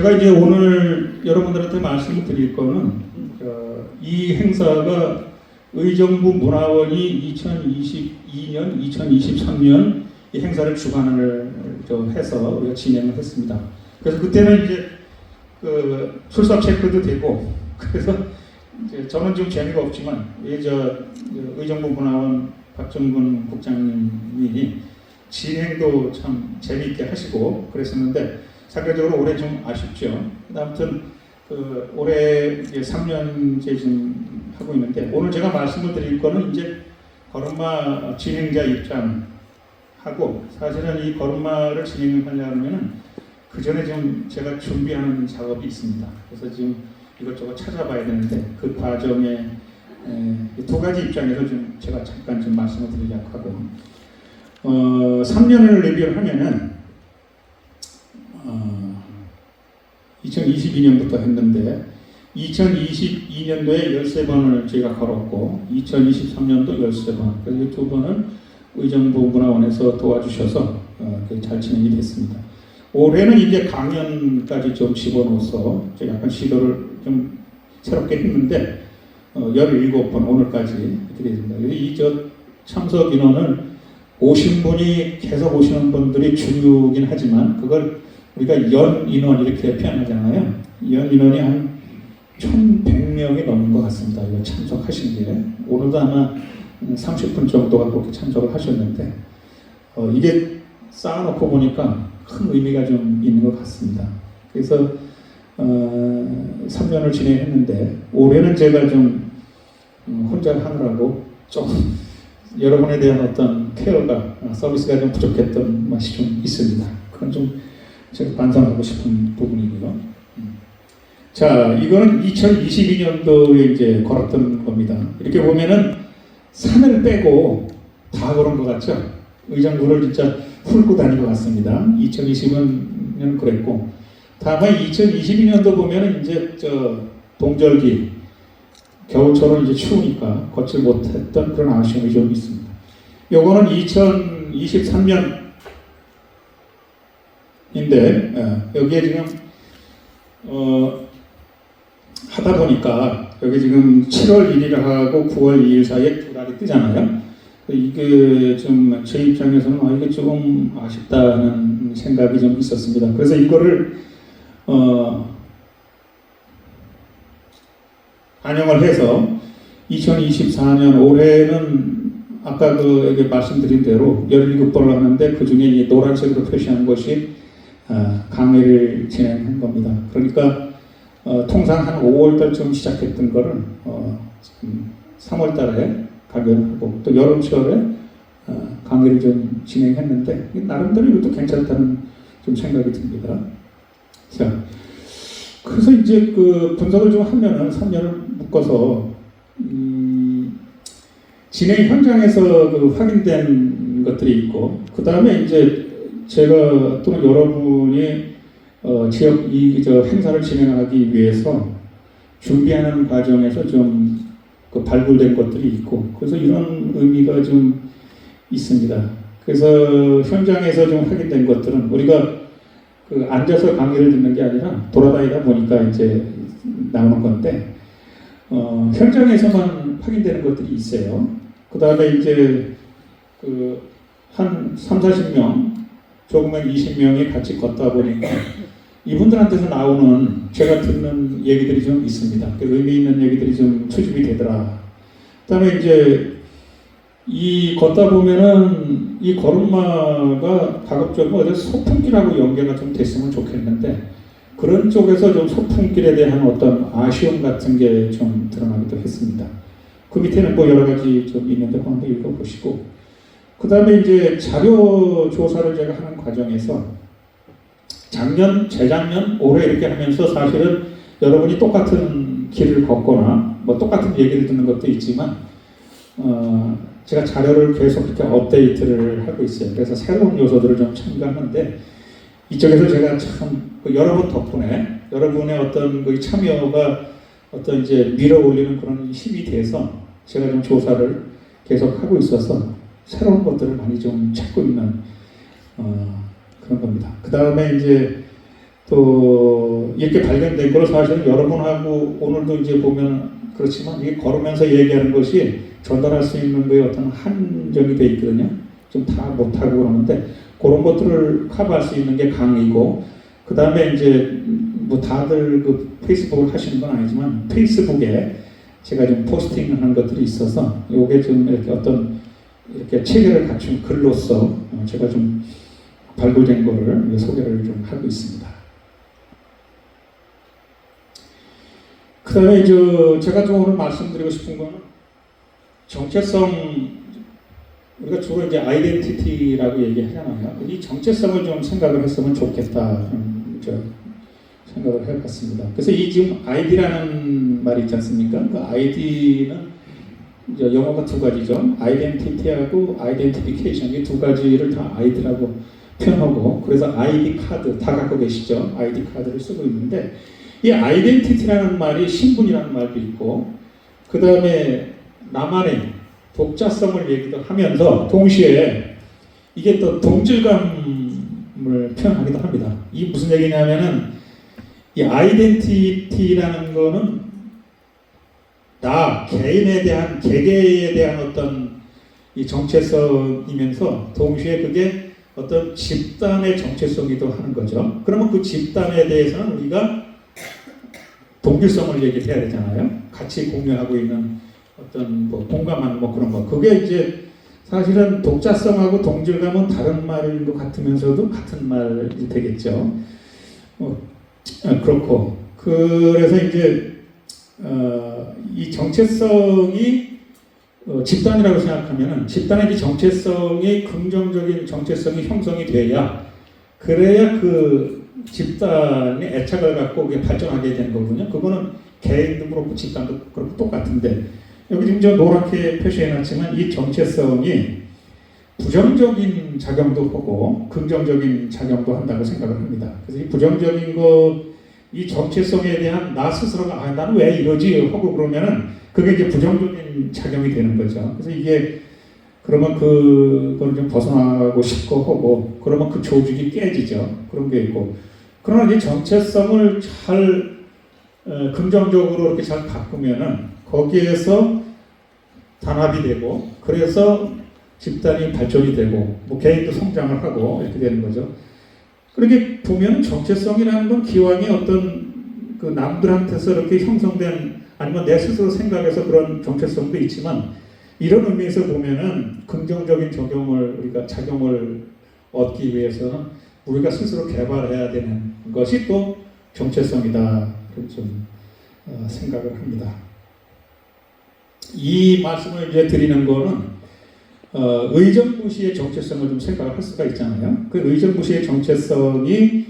제가 이제 오늘 여러분들한테 말씀을 드릴 거는 이 행사가 의정부 문화원이 2022년, 2023년 이 행사를 주관을 해서 우리가 진행을 했습니다. 그래서 그때는 이제 출석 체크도 되고 그래서 이제 저는 좀 재미가 없지만 의정부 문화원 박정근 국장님이 진행도 참 재미있게 하시고 그랬었는데 상대적으로 올해 좀 아쉽죠. 아무튼 올해 이제 3년째 지금 하고 있는데 오늘 제가 말씀을 드릴 거는 이제 걸음마 진행자 입장하고 사실은 이 걸음마를 진행하려면은 그 전에 좀 제가 준비하는 작업이 있습니다. 그래서 지금 이것저것 찾아봐야 되는데 그 과정에 두 가지 입장에서 좀 제가 잠깐 좀 말씀을 드리려고 하고 3년을 레비를 하면은 2022년부터 했는데 2022년도에 13번을 제가 걸었고 2023년도 13번 그래서 두 번은 의정부 문화원에서 도와주셔서 잘 진행이 됐습니다. 올해는 이제 강연까지 좀 집어넣어서 제가 약간 시도를 좀 새롭게 했는데 17번 오늘까지 이렇게 되습니다. 이 참석 인원은 오신 분이 계속 오시는 분들이 주류긴 하지만 그걸 우리가 연 인원 이렇게 표현하잖아요. 연 인원이 한 1,100명이 넘는 것 같습니다. 이거 참석하신 게 오늘도 아마 30분 정도가 그렇게 참석을 하셨는데 이게 쌓아놓고 보니까 큰 의미가 좀 있는 것 같습니다. 그래서 3년을 진행했는데 올해는 제가 좀 혼자 하느라고 좀 여러분에 대한 어떤 케어가 서비스가 좀 부족했던 맛이 좀 있습니다. 그건 좀 제가 반성하고 싶은 부분이고요. 자, 이거는 2022년도에 이제 걸었던 겁니다. 이렇게 보면은 산을 빼고 다 걸은 것 같죠? 의정부를 진짜 훑고 다닌 것 같습니다. 2020년은 그랬고, 다만 2022년도 보면은 이제 동절기, 겨울처럼 이제 추우니까 걷지 못했던 그런 아쉬움이 좀 있습니다. 요거는 2023년인데 여기에 지금 하다 보니까 여기 지금 7월 1일하고 9월 2일 사이에 두 달이 뜨잖아요. 이게 좀 제 입장에서는 이게 조금 아쉽다는 생각이 좀 있었습니다. 그래서 이거를 반영을 해서 2024년 올해는 아까 여기 말씀드린 대로 17번을 하는데 그 중에 이 노란색으로 표시한 것이 강의를 진행한 겁니다. 그러니까 통상 한 5월달쯤 시작했던 거를 지금 3월달에 강연하고 또 여름철에 강의를 좀 진행했는데 나름대로 이것도 괜찮다는 좀 생각이 듭니다. 자, 그래서 이제 분석을 좀 하면은 3년을 묶어서 진행 현장에서 확인된 것들이 있고 그 다음에 이제 제가 또는 여러분이 지역 행사를 진행하기 위해서 준비하는 과정에서 좀 발굴된 것들이 있고 그래서 이런 의미가 좀 있습니다. 그래서 현장에서 좀 확인된 것들은 우리가 앉아서 강의를 듣는 게 아니라 돌아다니다 보니까 이제 나오는 건데 현장에서만 확인되는 것들이 있어요. 그 다음에 이제 한 3, 40명 조금만 20명이 같이 걷다 보니까 이분들한테서 나오는 제가 듣는 얘기들이 좀 있습니다. 의미 있는 얘기들이 좀 투집이 되더라. 그다음에 이제 이 걷다 보면은 이 걸음마가 가급적이면 소풍길하고 연계가 좀 됐으면 좋겠는데 그런 쪽에서 좀 소풍길에 대한 어떤 아쉬움 같은 게 좀 드러나기도 했습니다. 그 밑에는 뭐 여러 가지 좀 있는데 한번 읽어보시고 그 다음에 이제 자료 조사를 제가 하는 과정에서 작년, 재작년, 올해 이렇게 하면서 사실은 여러분이 똑같은 길을 걷거나 뭐 똑같은 얘기를 듣는 것도 있지만 제가 자료를 계속 이렇게 업데이트를 하고 있어요. 그래서 새로운 요소들을 좀 첨가하는데 이쪽에서 제가 참 여러분 덕분에 여러분의 어떤 참여가 어떤 이제 밀어올리는 그런 힘이 돼서 제가 좀 조사를 계속 하고 있어서 새로운 것들을 많이 좀 찾고 있는 그런 겁니다. 그 다음에 이제 또 이렇게 발견된 걸 사실은 여러분하고 오늘도 이제 보면 그렇지만 이게 걸으면서 얘기하는 것이 전달할 수 있는 거에 어떤 한정이 돼 있거든요. 좀 다 못하고 그러는데 그런 것들을 커버할 수 있는 게 강의고, 그 다음에 이제 뭐 다들 그 페이스북을 하시는 건 아니지만 페이스북에 제가 좀 포스팅하는 것들이 있어서 요게 좀 이렇게 어떤 이렇게 체계를 갖춘 글로서 제가 좀 발굴된 거를 소개를 좀 하고 있습니다. 그 다음에 제가 좀 오늘 말씀드리고 싶은 거는 정체성, 우리가 주로 이제 아이덴티티라고 얘기하잖아요. 이 정체성을 좀 생각을 했으면 좋겠다 생각을 해봤습니다. 그래서 이 지금 아이디라는 말이 있지 않습니까? 그 아이디는 이제 영어가 두 가지죠. 아이덴티티하고 아이덴티피케이션, 이 두 가지를 다 아이디라고 표현하고, 그래서 아이디 카드 다 갖고 계시죠. 아이디 카드를 쓰고 있는데, 이 아이덴티티라는 말이 신분이라는 말도 있고, 그 다음에 나만의 독자성을 얘기도 하면서 동시에 이게 또 동질감을 표현하기도 합니다. 이게 무슨 얘기냐면은 이 아이덴티티라는 거는 나 개인에 대한, 개개에 대한 어떤 이 정체성이면서 동시에 그게 어떤 집단의 정체성이기도 하는 거죠. 그러면 그 집단에 대해서는 우리가 동질성을 얘기해야 되잖아요. 같이 공유하고 있는 어떤 뭐 공감하는 뭐 그런 거. 그게 이제 사실은 독자성하고 동질감은 다른 말인 것 같으면서도 같은 말이 되겠죠. 그렇고, 그래서 이제 이 정체성이 집단이라고 생각하면은 집단의 정체성이 긍정적인 정체성이 형성이 돼야, 그래야 그 집단의 애착을 갖고 그게 발전하게 되는 거군요. 그거는 개인도 그렇고 집단도 그렇고 똑같은데, 여기 지금 저 노랗게 표시해놨지만 이 정체성이 부정적인 작용도 하고 긍정적인 작용도 한다고 생각을 합니다. 그래서 이 부정적인 이 정체성에 대한 나 스스로가 나는 왜 이러지 하고 그러면은 그게 이제 부정적인 작용이 되는 거죠. 그래서 이게 그러면 그걸 좀 벗어나고 싶고 하고, 그러면 그 조직이 깨지죠. 그런 게 있고, 그러나 이 정체성을 잘 긍정적으로 이렇게 잘 바꾸면은 거기에서 단합이 되고, 그래서 집단이 발전이 되고, 뭐 개인도 성장을 하고 이렇게 되는 거죠. 그렇게 보면 정체성이라는 건 기왕에 어떤 그 남들한테서 이렇게 형성된, 아니면 내 스스로 생각해서 그런 정체성도 있지만, 이런 의미에서 보면은 긍정적인 우리가 작용을 얻기 위해서는 우리가 스스로 개발해야 되는 것이 또 정체성이다. 좀 생각을 합니다. 이 말씀을 이제 드리는 거는 의정부시의 정체성을 좀 생각을 할 수가 있잖아요. 그 의정부시의 정체성이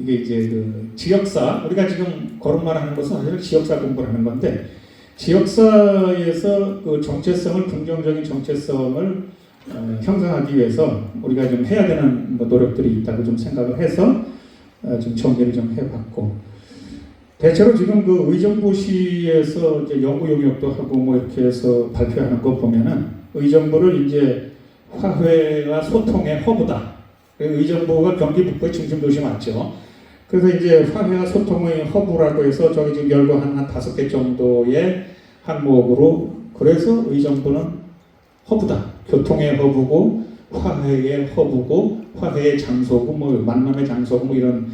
이게 이제 그 지역사, 우리가 지금 거듭말 하는 것은 사실 지역사 공부를 하는 건데, 지역사에서 그 정체성을, 긍정적인 정체성을 형성하기 위해서 우리가 좀 해야 되는 노력들이 있다고 좀 생각을 해서 좀 정리를 좀 해봤고, 대체로 지금 그 의정부시에서 이제 연구 용역도 하고 뭐 이렇게 해서 발표하는 거 보면은 의정부를 이제 화해와 소통의 허브다. 의정부가 경기 북부의 중심도시 맞죠. 그래서 이제 화해와 소통의 허브라고 해서 저기 지금 열고 한 5개 정도의 항목으로, 그래서 의정부는 허브다. 교통의 허브고 화해의 허브고 화해의 장소고 뭐 만남의 장소고 뭐 이런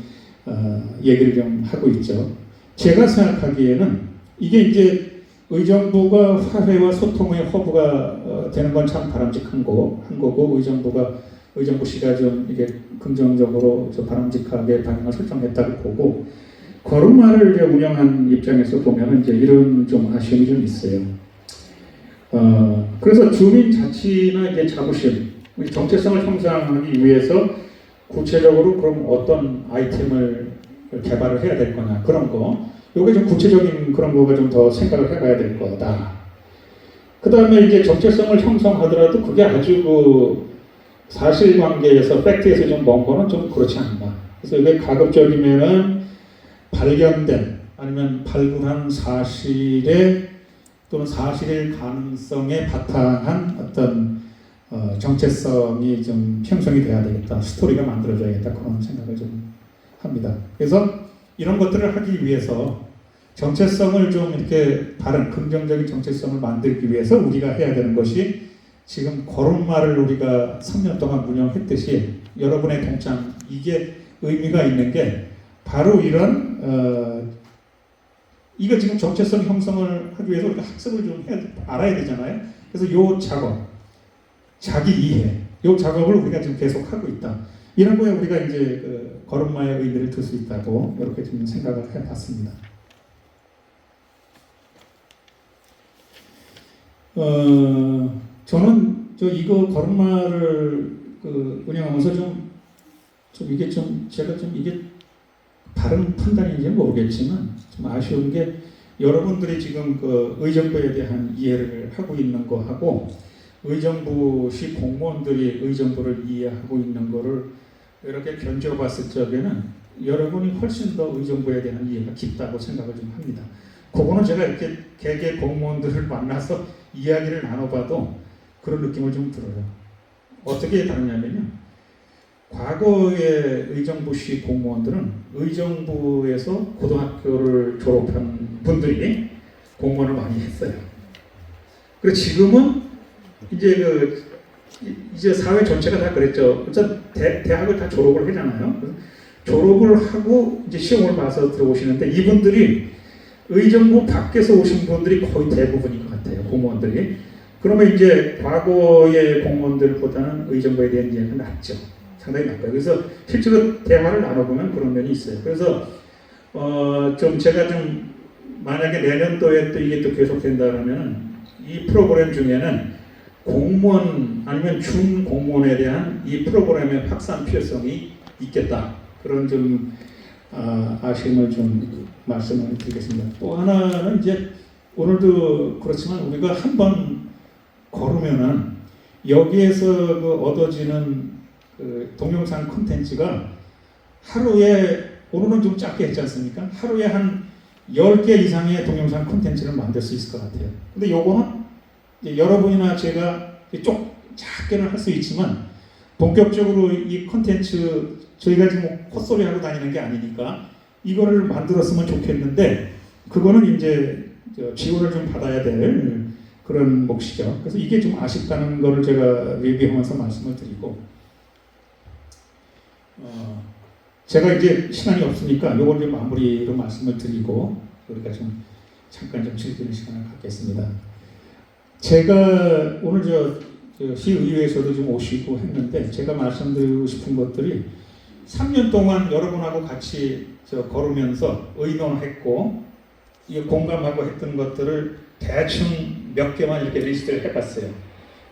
얘기를 좀 하고 있죠. 제가 생각하기에는 이게 이제 의정부가 화해와 소통의 허브가 되는 건 참 바람직한 거고, 의정부시가 좀 이게 긍정적으로 바람직하게 방향을 설정했다고 보고, 거름마을 운영한 입장에서 보면 이제 이런 좀 아쉬움이 좀 있어요. 그래서 주민 자치나 이제 자부심, 정체성을 형성하기 위해서 구체적으로 그럼 어떤 아이템을 개발을 해야 될 거냐, 그런 거, 요게 좀 구체적인 그런 거가 좀 더 생각을 해봐야 될 거다. 그 다음에 이제 정체성을 형성하더라도 그게 아주 그 사실관계에서, 팩트에서 좀 먼 거는 좀 그렇지 않나. 그래서 이게 가급적이면은 발견된 아니면 발굴한 사실의 또는 사실의 가능성에 바탕한 어떤 정체성이 좀 형성이 돼야 되겠다, 스토리가 만들어져야겠다, 그런 생각을 좀 합니다. 그래서 이런 것들을 하기 위해서 정체성을 좀 이렇게 바른 긍정적인 정체성을 만들기 위해서 우리가 해야 되는 것이 지금 걸음마를 우리가 3년 동안 운영했듯이 여러분의 동참, 이게 의미가 있는 게 바로 이런 이거 지금 정체성 형성을 하기 위해서 우리가 학습을 좀 알아야 되잖아요. 그래서 요 작업, 자기 이해, 요 작업을 우리가 지금 계속 하고 있다. 이런 거에 우리가 이제 그 걸음마의 의미를 둘 수 있다고 이렇게 좀 생각을 해봤습니다. 저는 이거 걸음마를 운영하면서 좀 이게 제가 이게 바른 판단인지 모르겠지만 좀 아쉬운 게 여러분들이 지금 그 의정부에 대한 이해를 하고 있는 거하고 의정부시 공무원들이 의정부를 이해하고 있는 거를 이렇게 견뎌봤을 적에는 여러분이 훨씬 더 의정부에 대한 이해가 깊다고 생각을 좀 합니다. 그거는 제가 이렇게 개개 공무원들을 만나서 이야기를 나눠봐도 그런 느낌을 좀 들어요. 어떻게 다르냐면요, 과거의 의정부시 공무원들은 의정부에서 고등학교를 졸업한 분들이 공무원을 많이 했어요. 그리고 지금은 이제 사회 전체가 다 그랬죠. 대학을 다 졸업을 하잖아요. 졸업을 하고 이제 시험을 봐서 들어오시는데 이분들이 의정부 밖에서 오신 분들이 거의 대부분인 것 같아요. 공무원들이. 그러면 이제 과거의 공무원들보다는 의정부에 대한 이해가 낮죠. 상당히 낮고요. 그래서 실제로 대화를 나눠보면 그런 면이 있어요. 그래서 제가 만약에 내년도에 또 이게 또 계속된다면 이 프로그램 중에는 공무원 아니면 준공무원에 대한 이 프로그램의 확산 필요성이 있겠다. 그런 아쉬움을 좀 말씀을 드리겠습니다. 또 하나는 이제 오늘도 그렇지만 우리가 한번 걸으면은 여기에서 얻어지는 동영상 콘텐츠가 하루에, 오늘은 좀 짧게 했지 않습니까? 하루에 한 10개 이상의 동영상 콘텐츠를 만들 수 있을 것 같아요. 근데 요거는 여러분이나 제가 작게는 할 수 있지만 본격적으로 이 콘텐츠 저희가 지금 헛소리 하고 다니는 게 아니니까 이거를 만들었으면 좋겠는데 그거는 이제 지원을 좀 받아야 될 그런 몫이죠. 그래서 이게 좀 아쉽다는 거를 제가 리뷰하면서 말씀을 드리고 제가 이제 시간이 없으니까 요걸 좀 마무리로 말씀을 드리고 우리가 잠깐 즐기는 시간을 갖겠습니다. 제가 오늘 시의회에서도 좀 오시고 했는데 제가 말씀드리고 싶은 것들이 3년 동안 여러분하고 같이 걸으면서 의논했고 공감하고 했던 것들을 대충 몇 개만 이렇게 리스트를 해봤어요.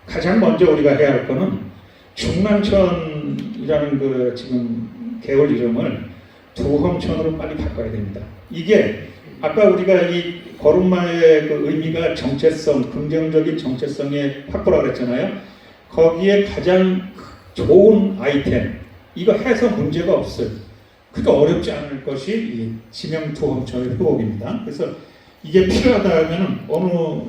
가장 먼저 우리가 해야 할 거는 중랑천이라는 지금 개월 이름을 두험천으로 빨리 바꿔야 됩니다. 이게 아까 우리가 이 걸음마의 의미가 정체성, 긍정적인 정체성의 확보라고 그랬잖아요. 거기에 가장 좋은 아이템, 이거 해서 문제가 없어요. 그러니까 어렵지 않을 것이 이 지명 두험천의 회복입니다. 그래서 이게 필요하다 하면 어느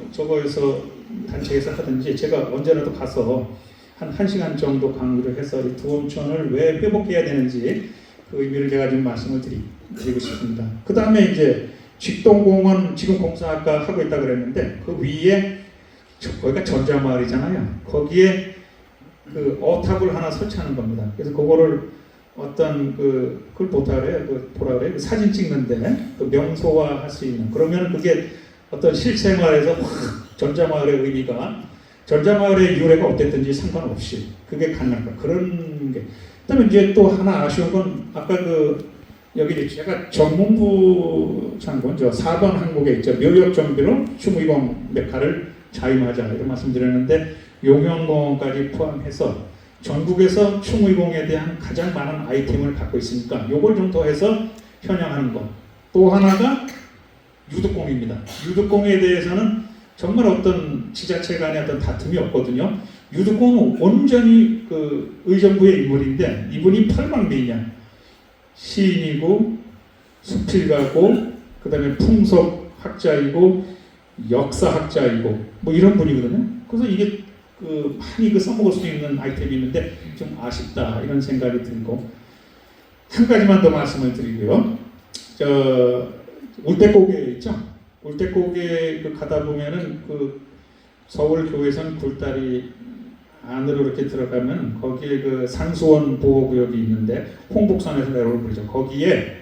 단체에서 하든지 제가 언제라도 가서 한 1시간 정도 강의를 해서 이 두험천을 왜 회복해야 되는지 그 의미를 제가 좀 말씀을 드리고 싶습니다. 그 다음에 이제 직동공원 지금 공사 아까 하고 있다 그랬는데 그 위에 거기가 전자마을이잖아요. 거기에 어탑을 하나 설치하는 겁니다. 그래서 그거를 어떤 그걸 뭐라 그래요? 사진 찍는데 명소화 할 수 있는, 그러면 그게 어떤 실생활에서 확 전자마을의 의미가, 전자마을의 유래가 어땠든지 상관없이 그게 가능할까, 그런 게. 그다음에 이제 또 하나 아쉬운 건 아까 여기 제가 정문부 장관 4번 항목에 있죠. 묘역 정비로 충의공 메카를 자임하자 이런 말씀드렸는데 용영공원까지 포함해서 전국에서 충의공에 대한 가장 많은 아이템을 갖고 있으니까 요걸 좀 더해서 현양하는 것. 또 하나가 유득공입니다. 유득공에 대해서는 정말 어떤 지자체 간의 어떤 다툼이 없거든요. 유득공은 온전히 의정부의 인물인데 이분이 팔방미인이야. 시인이고 수필가고 그 다음에 풍속학자이고 역사학자이고 뭐 이런 분이거든요. 그래서 이게 많이 써먹을 수 있는 아이템이 있는데 좀 아쉽다 이런 생각이 들고 한 가지만 더 말씀을 드리고요. 울대고개 있죠? 울대고개 가다 보면은 서울 교회선 굴다리 안으로 이렇게 들어가면 거기에 상수원 보호구역이 있는데 홍북산에서 내려오는 거죠. 거기에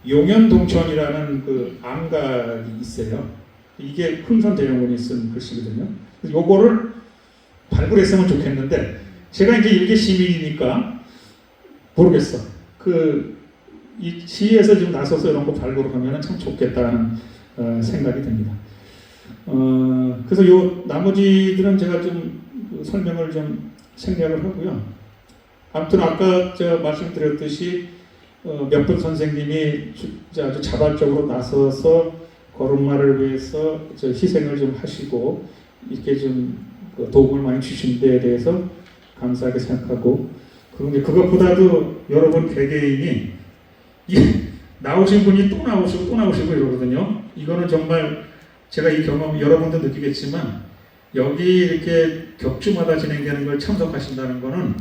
용현동천이라는 암각이 있어요. 이게 흥선대원군이 쓴 글씨거든요. 요거를 발굴했으면 좋겠는데 제가 이제 일개 시민이니까 모르겠어. 이 시에서 지금 나서서 이런 거 발굴하면 참 좋겠다는 생각이 듭니다. 그래서 요 나머지들은 제가 좀 설명을 좀 생략을 하고요. 아무튼 아까 제가 말씀드렸듯이 몇 분 선생님이 아주 자발적으로 나서서 거룩말을 위해서 희생을 좀 하시고 이렇게 좀 도움을 많이 주신 데에 대해서 감사하게 생각하고 그것보다도 여러분 개개인이 나오신 분이 또 나오시고 이러거든요. 이거는 정말 제가 이 경험 여러분도 느끼겠지만 여기 이렇게 격주마다 진행되는 걸 참석하신다는 거는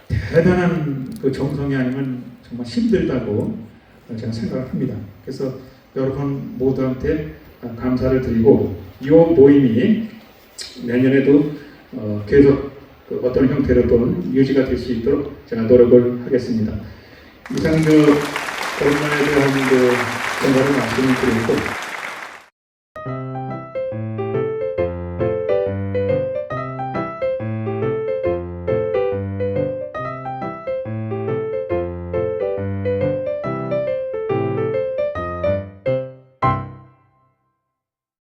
대단한 정성이 아니면 정말 힘들다고 제가 생각합니다. 그래서 여러분 모두한테 감사를 드리고 이 모임이 내년에도 계속 어떤 형태로든 유지가 될 수 있도록 제가 노력을 하겠습니다. 이상 오랜만에 대한 생각을 말씀을 드리고